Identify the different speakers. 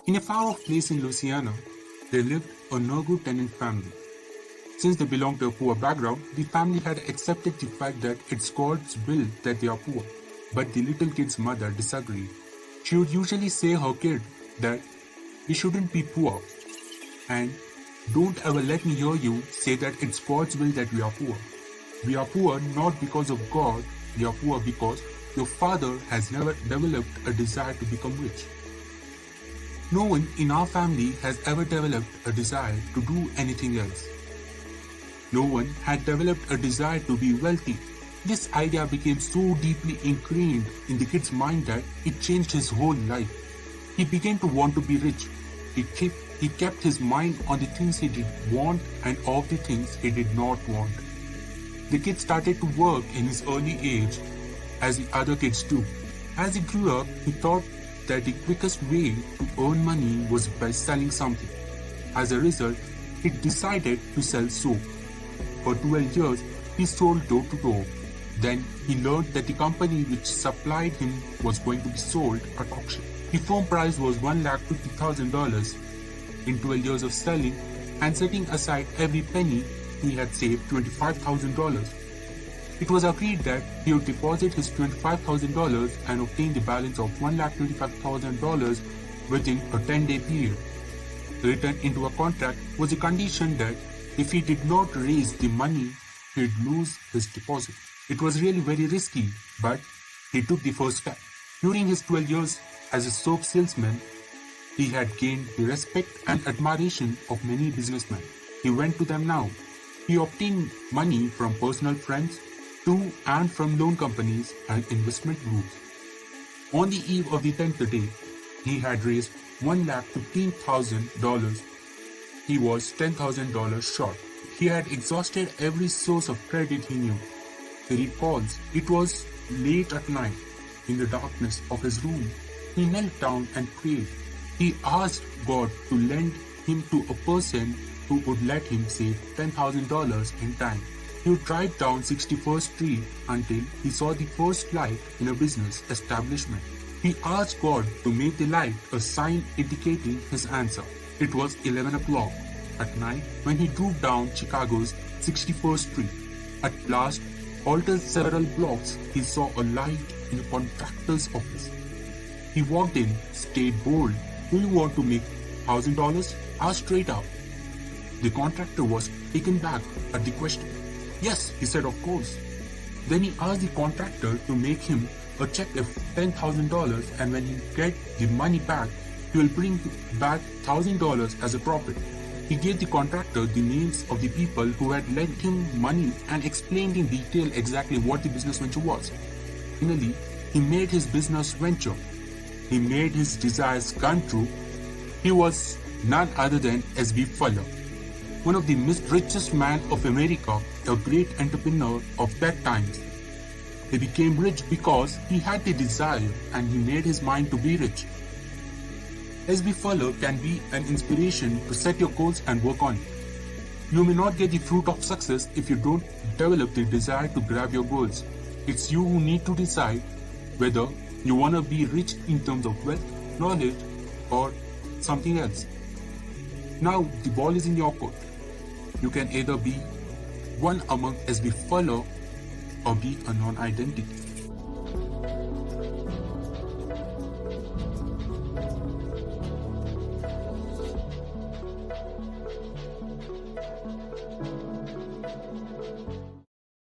Speaker 1: In a far-off place in Louisiana, there lived a no-good tenant family. Since they belonged to a poor background, the family had accepted the fact that it's God's will that they are poor. But the little kid's mother disagreed. She would usually say her kid that we shouldn't be poor, and don't ever let me hear you say that it's God's will that we are poor. We are poor not because of God, we are poor because your father has never developed a desire to become rich. No one in our family has ever developed a desire to do anything else. No one had developed a desire to be wealthy. This idea became so deeply ingrained in the kid's mind that it changed his whole life. He began to want to be rich. He kept his mind on the things he did want and off the things he did not want. The kid started to work in his early age, as the other kids do. As he grew up, he thought that the quickest way to earn money was by selling something. As a result, he decided to sell soap. For 12 years, he sold door to door. Then he learned that the company which supplied him was going to be sold at auction. The firm price was $150,000. In 12 years of selling and setting aside every penny, he had saved $25,000. It was agreed that he would deposit his $25,000 and obtain the balance of $125,000 within a 10-day period. Written into a contract was a condition that if he did not raise the money, he'd lose his deposit. It was really very risky, but he took the first step. During his 12 years as a soap salesman, he had gained the respect and admiration of many businessmen. He went to them now. He obtained money from personal friends, to and from loan companies and investment groups. On the eve of the 10th day, he had raised $115,000. He was $10,000 short. He had exhausted every source of credit he knew. He recalls it was late at night. In the darkness of his room, he knelt down and prayed. He asked God to lend him to a person who would let him save $10,000 in time. He would drive down 61st Street until he saw the first light in a business establishment. He asked God to make the light a sign indicating his answer. It was 11 o'clock at night when he drove down Chicago's 61st Street. At last, halted several blocks, he saw a light in a contractor's office. He walked in, stayed bold. Do you want to make $1,000? Asked straight out. The contractor was taken back at the question. Yes, he said, of course. Then he asked the contractor to make him a check of $10,000, and when he gets the money back, he will bring back $1,000 as a profit. He gave the contractor the names of the people who had lent him money and explained in detail exactly what the business venture was. Finally, he made his business venture. He made his desires come true. He was none other than S.B. Fuller, one of the richest men of America, a great entrepreneur of that times. He became rich because he had the desire and he made his mind to be rich. S.B. Fuller can be an inspiration to set your goals and work on it. You may not get the fruit of success if you don't develop the desire to grab your goals. It's you who need to decide whether you want to be rich in terms of wealth, knowledge, or something else. Now the ball is in your court. You can either be one among S.B. Fuller or be a non-identity.